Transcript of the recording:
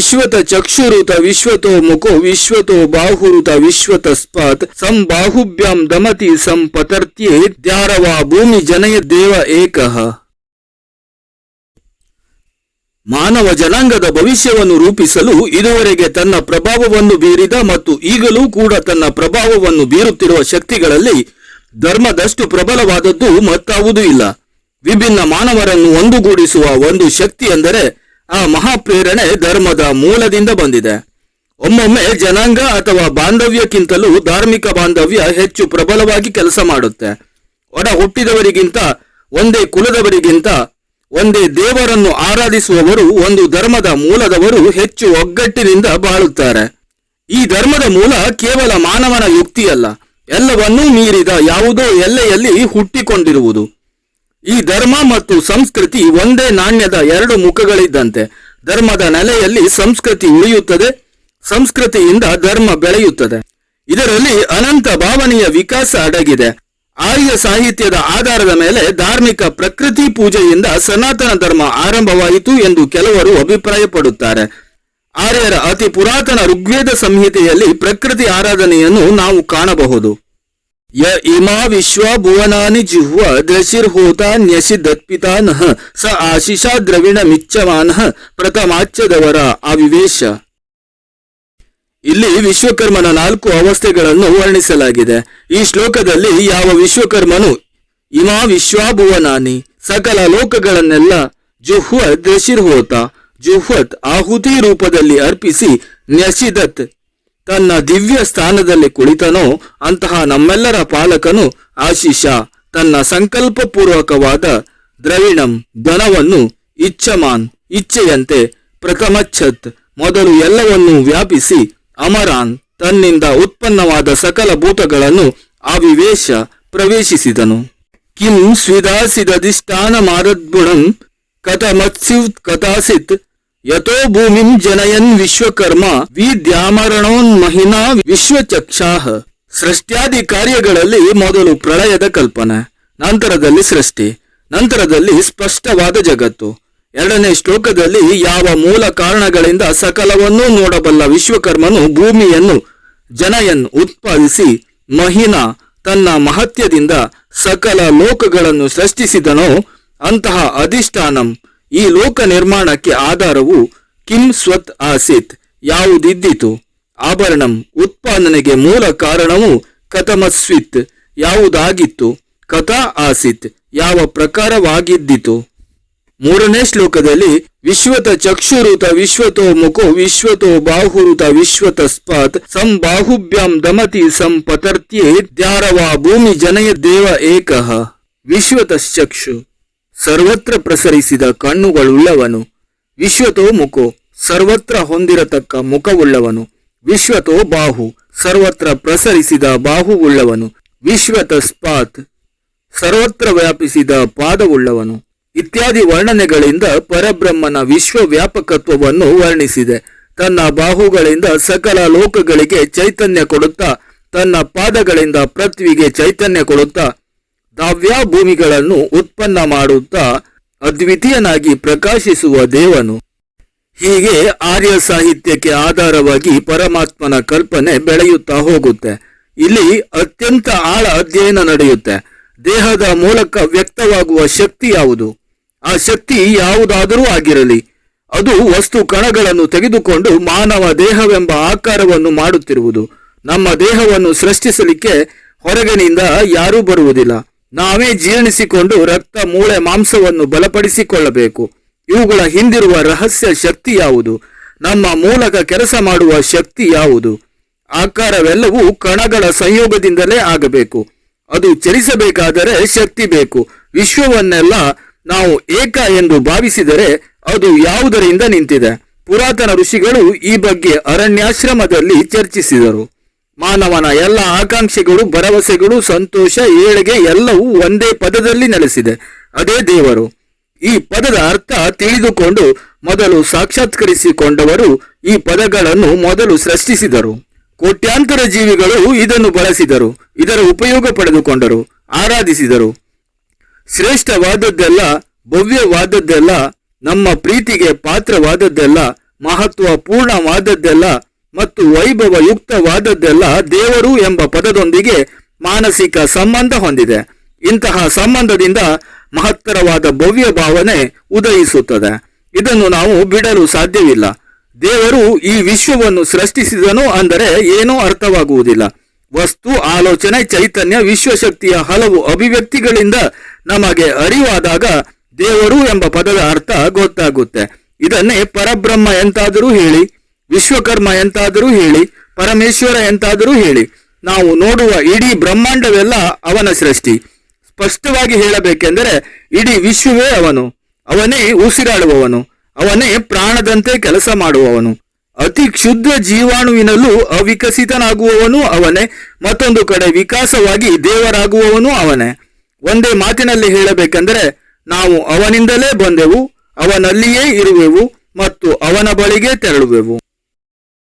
ವಿಶ್ವತ ಚಕ್ಷುರುತ ವಿಶ್ವತೋ ಮುಖೋ ವಿಶ್ವತೋ ಬಾಹುರುತ ವಿಶ್ವತಸ್ಪಾತ್ ಸಂಬಾಹುಭ್ಯಾಂ ದಮತಿ ಸಂಪತರ್ತ್ಯೇ ದ್ಯಾರವಾ ಭೂಮಿ ಜನಯ ದೇವ ಏಕಃ. ಮಾನವ ಜನಾಂಗದ ಭವಿಷ್ಯವನ್ನು ರೂಪಿಸಲು ಇದುವರೆಗೆ ತನ್ನ ಪ್ರಭಾವವನ್ನು ಬೀರಿದ ಮತ್ತು ಈಗಲೂ ಕೂಡ ತನ್ನ ಪ್ರಭಾವವನ್ನು ಬೀರುತ್ತಿರುವ ಶಕ್ತಿಗಳಲ್ಲಿ ಧರ್ಮದಷ್ಟು ಪ್ರಬಲವಾದದ್ದು ಮತ್ತಾವುದೂ ಇಲ್ಲ. ವಿಭಿನ್ನ ಮಾನವರನ್ನು ಒಂದುಗೂಡಿಸುವ ಒಂದು ಶಕ್ತಿ ಎಂದರೆ ಆ ಮಹಾಪ್ರೇರಣೆ ಧರ್ಮದ ಮೂಲದಿಂದ ಬಂದಿದೆ. ಒಮ್ಮೊಮ್ಮೆ ಜನಾಂಗ ಅಥವಾ ಬಾಂಧವ್ಯಕ್ಕಿಂತಲೂ ಧಾರ್ಮಿಕ ಬಾಂಧವ್ಯ ಹೆಚ್ಚು ಪ್ರಬಲವಾಗಿ ಕೆಲಸ ಮಾಡುತ್ತೆ. ಒಡ ಹುಟ್ಟಿದವರಿಗಿಂತ, ಒಂದೇ ಕುಲದವರಿಗಿಂತ, ಒಂದೇ ದೇವರನ್ನು ಆರಾಧಿಸುವವರು, ಒಂದು ಧರ್ಮದ ಮೂಲದವರು ಹೆಚ್ಚು ಒಗ್ಗಟ್ಟಿನಿಂದ ಬಾಳುತ್ತಾರೆ. ಈ ಧರ್ಮದ ಮೂಲ ಕೇವಲ ಮಾನವನ ಯುಕ್ತಿಯಲ್ಲ, ಎಲ್ಲವನ್ನೂ ಮೀರಿದ ಯಾವುದೋ ಎಲ್ಲೆಯಲ್ಲಿ ಹುಟ್ಟಿಕೊಂಡಿರುವುದು. ಈ ಧರ್ಮ ಮತ್ತು ಸಂಸ್ಕೃತಿ ಒಂದೇ ನಾಣ್ಯದ ಎರಡು ಮುಖಗಳಿದ್ದಂತೆ. ಧರ್ಮದ ನೆಲೆಯಲ್ಲಿ ಸಂಸ್ಕೃತಿ ಉಳಿಯುತ್ತದೆ, ಸಂಸ್ಕೃತಿಯಿಂದ ಧರ್ಮ ಬೆಳೆಯುತ್ತದೆ. ಇದರಲ್ಲಿ ಅನಂತ ಭಾವನೆಯ ವಿಕಾಸ ಅಡಗಿದೆ. ಆರ್ಯ ಸಾಹಿತ್ಯದ ಆಧಾರದ ಮೇಲೆ ಧಾರ್ಮಿಕ ಪ್ರಕೃತಿ ಪೂಜೆಯಿಂದ ಸನಾತನ ಧರ್ಮ ಆರಂಭವಾಯಿತು ಎಂದು ಕೆಲವರು ಅಭಿಪ್ರಾಯಪಡುತ್ತಾರೆ. ಆರ್ಯರ ಅತಿ ಪುರಾತನ ಋಗ್ವೇದ ಸಂಹಿತೆಯಲ್ಲಿ ಪ್ರಕೃತಿ ಆರಾಧನೆಯನ್ನು ನಾವು ಕಾಣಬಹುದು. ಯ ಇಮಾ ವಿಶ್ವ ಭುವನಾನಿ ಜಿಹ್ವ ದ್ರಶಿರ್ಹೋತ ನ್ಯಸಿದತ್ಪಿತಾನಃ ಸ ಆಶಿಷಾ ದ್ರವಿಣ ಮಿಚ್ಚಮಾನಃ ಪ್ರಥಮಾಚ್ಯದವರ ಅವಿವೇಶ. ಇಲ್ಲಿ ವಿಶ್ವಕರ್ಮನ 4 ಅವಸ್ಥೆಗಳನ್ನು ವರ್ಣಿಸಲಾಗಿದೆ. ಈ ಶ್ಲೋಕದಲ್ಲಿ ಯಾವ ವಿಶ್ವಕರ್ಮನು ಇಮಾ ವಿಶ್ವಾಭುವನಾನಿ ಸಕಲ ಲೋಕಗಳನ್ನೆಲ್ಲ ಜುಹ್ವ ದ್ರಶಿರ್ಹೋತ ಜುಹ್ವತ್ ಆಹುತಿ ರೂಪದಲ್ಲಿ ಅರ್ಪಿಸಿ ನ್ಯಸಿದತ್ ತನ್ನ ದಿವ್ಯ ಸ್ಥಾನದಲ್ಲಿ ಕುಳಿತನೋ ಅಂತಹ ನಮ್ಮೆಲ್ಲರ ಪಾಲಕನು ಆಶಿಷ ತನ್ನ ಸಂಕಲ್ಪಪೂರ್ವಕವಾದ ದ್ರವಿಣಂ ಧನವನ್ನು ಇಚ್ಛಮಾನ್ ಇಚ್ಛೆಯಂತೆ ಪ್ರಥಮಚ್ಛತ್ ಮೊದಲು ಎಲ್ಲವನ್ನೂ ವ್ಯಾಪಿಸಿ ಅಮರಾನ್ ತನ್ನಿಂದ ಉತ್ಪನ್ನವಾದ ಸಕಲ ಭೂತಗಳನ್ನು ಆವಿವೇಶ ಪ್ರವೇಶಿಸಿದನು. ಕಿಂ ಸ್ವಿದಾಸಿದಧಿಷ್ಠಾನ ಮಾರದ್ಗುಣಂ ಕಥಮತ್ಸಿವ್ ಕಥಾಸಿತ್ ಯಥೋ ಭೂಮಿಂ ಜನಯನ್ ವಿಶ್ವಕರ್ಮ ವಿದ್ಯಾಮರಣೋನ್ಮಹಿನಾ ವಿಶ್ವಚಕ್ಷಾಹ. ಸೃಷ್ಟ್ಯಾದಿ ಕಾರ್ಯಗಳಲ್ಲಿ ಮೊದಲು ಪ್ರಳಯದ ಕಲ್ಪನೆ, ನಂತರದಲ್ಲಿ ಸೃಷ್ಟಿ, ನಂತರದಲ್ಲಿ ಸ್ಪಷ್ಟವಾದ ಜಗತ್ತು. 2ನೇ ಶ್ಲೋಕದಲ್ಲಿ ಯಾವ ಮೂಲ ಕಾರಣಗಳಿಂದ ಸಕಲವನ್ನೂ ನೋಡಬಲ್ಲ ವಿಶ್ವಕರ್ಮನು ಭೂಮಿಯನ್ನು ಜನಯನ್ ಉತ್ಪಾದಿಸಿ ಮಹಿನಾ ತನ್ನ ಮಹತ್ಯದಿಂದ ಸಕಲ ಲೋಕಗಳನ್ನು ಸೃಷ್ಟಿಸಿದನೋ ಅಂತಹ ಅಧಿಷ್ಠಾನಂ ಈ ಲೋಕ ನಿರ್ಮಾಣಕ್ಕೆ ಆಧಾರವು ಕಿಂ ಸ್ವತ್ ಆಸಿತ್ ಯಾವುದಿದ್ದಿತು, ಆಭರಣಂ ಉತ್ಪಾದನೆಗೆ ಮೂಲ ಕಾರಣವು ಕಥಮಸ್ವಿತ್ ಯಾವುದಾಗಿತ್ತು, ಕಥಾ ಆಸಿತ್ ಯಾವ ಪ್ರಕಾರವಾಗಿದ್ದಿತು. 3ನೇ ಶ್ಲೋಕದಲ್ಲಿ ವಿಶ್ವತ ಚಕ್ಷುರುತ ವಿಶ್ವತೋ ಮುಖೋ ವಿಶ್ವತೋ ಬಾಹುರುತ ವಿಶ್ವತಸ್ಪಾತ್ ಸಂಬಾಹುಭ್ಯಾಂ ದಮತಿ ಸಂಪತರ್ತ್ಯೇ ದ್ಯಾರವಾ ಭೂಮಿ ಜನಯ ದೇವ ಏಕಃ. ವಿಶ್ವತಶ್ಚಕ್ಷು ಸರ್ವತ್ರ ಪ್ರಸರಿಸಿದ ಕಣ್ಣುಗಳುಳ್ಳವನು, ವಿಶ್ವತೋ ಮುಖೋ ಸರ್ವತ್ರ ಹೊಂದಿರತಕ್ಕ ಮುಖವುಳ್ಳವನು, ವಿಶ್ವತೋ ಬಾಹು ಸರ್ವತ್ರ ಪ್ರಸರಿಸಿದ ಬಾಹುವುಳ್ಳವನು, ವಿಶ್ವತಸ್ಪಾತ್ ಸರ್ವತ್ರ ವ್ಯಾಪಿಸಿದ ಪಾದವುಳ್ಳವನು ಇತ್ಯಾದಿ ವರ್ಣನೆಗಳಿಂದ ಪರಬ್ರಹ್ಮನ ವಿಶ್ವವ್ಯಾಪಕತ್ವವನ್ನು ವರ್ಣಿಸಿದೆ. ತನ್ನ ಬಾಹುಗಳಿಂದ ಸಕಲ ಲೋಕಗಳಿಗೆ ಚೈತನ್ಯ ಕೊಡುತ್ತಾ, ತನ್ನ ಪಾದಗಳಿಂದ ಪೃಥ್ವಿಗೆ ಚೈತನ್ಯ ಕೊಡುತ್ತಾ, ದಾವ್ಯ ಭೂಮಿಗಳನ್ನು ಉತ್ಪನ್ನ ಮಾಡುತ್ತಾ ಅದ್ವಿತೀಯನಾಗಿ ಪ್ರಕಾಶಿಸುವ ದೇವನು. ಹೀಗೆ ಆರ್ಯ ಸಾಹಿತ್ಯಕ್ಕೆ ಆಧಾರವಾಗಿ ಪರಮಾತ್ಮನ ಕಲ್ಪನೆ ಬೆಳೆಯುತ್ತಾ ಹೋಗುತ್ತೆ. ಇಲ್ಲಿ ಅತ್ಯಂತ ಆಳ ಅಧ್ಯಯನ ನಡೆಯುತ್ತೆ. ದೇಹದ ಮೂಲಕ ವ್ಯಕ್ತವಾಗುವ ಶಕ್ತಿ ಯಾವುದು? ಆ ಶಕ್ತಿ ಯಾವುದಾದರೂ ಆಗಿರಲಿ, ಅದು ವಸ್ತು ಕಣಗಳನ್ನು ತೆಗೆದುಕೊಂಡು ಮಾನವ ದೇಹವೆಂಬ ಆಕಾರವನ್ನು ಮಾಡುತ್ತಿರುವುದು. ನಮ್ಮ ದೇಹವನ್ನು ಸೃಷ್ಟಿಸಲಿಕ್ಕೆ ಹೊರಗಿನಿಂದ ಯಾರೂ ಬರುವುದಿಲ್ಲ. ನಾವೇ ಜೀರ್ಣಿಸಿಕೊಂಡು ರಕ್ತ ಮೂಳೆ ಮಾಂಸವನ್ನು ಬಲಪಡಿಸಿಕೊಳ್ಳಬೇಕು. ಇವುಗಳ ಹಿಂದಿರುವ ರಹಸ್ಯ ಶಕ್ತಿ ಯಾವುದು? ನಮ್ಮ ಮೂಲಕ ಕೆಲಸ ಮಾಡುವ ಶಕ್ತಿ ಯಾವುದು? ಆಕಾರವೆಲ್ಲವೂ ಕಣಗಳ ಸಂಯೋಗದಿಂದಲೇ ಆಗಬೇಕು. ಅದು ಚಲಿಸಬೇಕಾದರೆ ಶಕ್ತಿ ಬೇಕು. ವಿಶ್ವವನ್ನೆಲ್ಲ ನಾವು ಏಕ ಎಂದು ಭಾವಿಸಿದರೆ ಅದು ಯಾವುದರಿಂದ ನಿಂತಿದೆ? ಪುರಾತನ ಋಷಿಗಳು ಈ ಬಗ್ಗೆ ಅರಣ್ಯಾಶ್ರಮದಲ್ಲಿ ಚರ್ಚಿಸಿದರು. ಮಾನವನ ಎಲ್ಲ ಆಕಾಂಕ್ಷೆಗಳು, ಭರವಸೆಗಳು, ಸಂತೋಷ, ಏಳಿಗೆ ಎಲ್ಲವೂ ಒಂದೇ ಪದದಲ್ಲಿ ನೆಲೆಸಿದೆ, ಅದೇ ದೇವರು. ಈ ಪದದ ಅರ್ಥ ತಿಳಿದುಕೊಂಡು ಮೊದಲು ಸಾಕ್ಷಾತ್ಕರಿಸಿಕೊಂಡವರು ಈ ಪದಗಳನ್ನು ಮೊದಲು ಸೃಷ್ಟಿಸಿದರು. ಕೋಟ್ಯಾಂತರ ಜೀವಿಗಳು ಇದನ್ನು ಬಳಸಿದರು, ಇದರ ಉಪಯೋಗ ಪಡೆದುಕೊಂಡರು, ಆರಾಧಿಸಿದರು. ಶ್ರೇಷ್ಠವಾದದ್ದೆಲ್ಲ, ಭವ್ಯವಾದದ್ದೆಲ್ಲ, ನಮ್ಮ ಪ್ರೀತಿಗೆ ಪಾತ್ರವಾದದ್ದೆಲ್ಲ ಮಹತ್ವಪೂರ್ಣವಾದದ್ದೆಲ್ಲ ಮತ್ತು ವೈಭವಯುಕ್ತವಾದದ್ದೆಲ್ಲ ದೇವರು ಎಂಬ ಪದದೊಂದಿಗೆ ಮಾನಸಿಕ ಸಂಬಂಧ ಹೊಂದಿದೆ. ಇಂತಹ ಸಂಬಂಧದಿಂದ ಮಹತ್ತರವಾದ ಭವ್ಯ ಭಾವನೆ ಉದಯಿಸುತ್ತದೆ. ಇದನ್ನು ನಾವು ಬಿಡಲು ಸಾಧ್ಯವಿಲ್ಲ. ದೇವರು ಈ ವಿಶ್ವವನ್ನು ಸೃಷ್ಟಿಸಿದನು ಅಂದರೆ ಏನೂ ಅರ್ಥವಾಗುವುದಿಲ್ಲ. ವಸ್ತು, ಆಲೋಚನೆ, ಚೈತನ್ಯ, ವಿಶ್ವಶಕ್ತಿಯ ಹಲವು ಅಭಿವ್ಯಕ್ತಿಗಳಿಂದ ನಮಗೆ ಅರಿವಾದಾಗ ದೇವರು ಎಂಬ ಪದದ ಅರ್ಥ ಗೊತ್ತಾಗುತ್ತೆ. ಇದನ್ನೇ ಪರಬ್ರಹ್ಮ ಎಂತಾದರೂ ಹೇಳಿ, ವಿಶ್ವಕರ್ಮ ಎಂತಾದರೂ ಹೇಳಿ, ಪರಮೇಶ್ವರ ಎಂತಾದರೂ ಹೇಳಿ, ನಾವು ನೋಡುವ ಇಡೀ ಬ್ರಹ್ಮಾಂಡವೆಲ್ಲ ಅವನ ಸೃಷ್ಟಿ. ಸ್ಪಷ್ಟವಾಗಿ ಹೇಳಬೇಕೆಂದರೆ ಇಡೀ ವಿಶ್ವವೇ ಅವನು. ಅವನೇ ಉಸಿರಾಡುವವನು, ಅವನೇ ಪ್ರಾಣದಂತೆ ಕೆಲಸ ಮಾಡುವವನು. ಅತಿ ಕ್ಷುದ್ರ ಜೀವಾಣುವಿನಲ್ಲೂ ಅವಿಕಸಿತನಾಗುವವನು ಅವನೇ. ಮತ್ತೊಂದು ಕಡೆ ವಿಕಾಸವಾಗಿ ದೇವರಾಗುವವನು ಅವನೇ. ಒಂದೇ ಮಾತಿನಲ್ಲಿ ಹೇಳಬೇಕೆಂದರೆ ನಾವು ಅವನಿಂದಲೇ ಬಂದೆವು, ಅವನಲ್ಲಿಯೇ ಇರುವೆವು ಮತ್ತು ಅವನ ಬಳಿಗೆ ತೆರಳುವೆವು.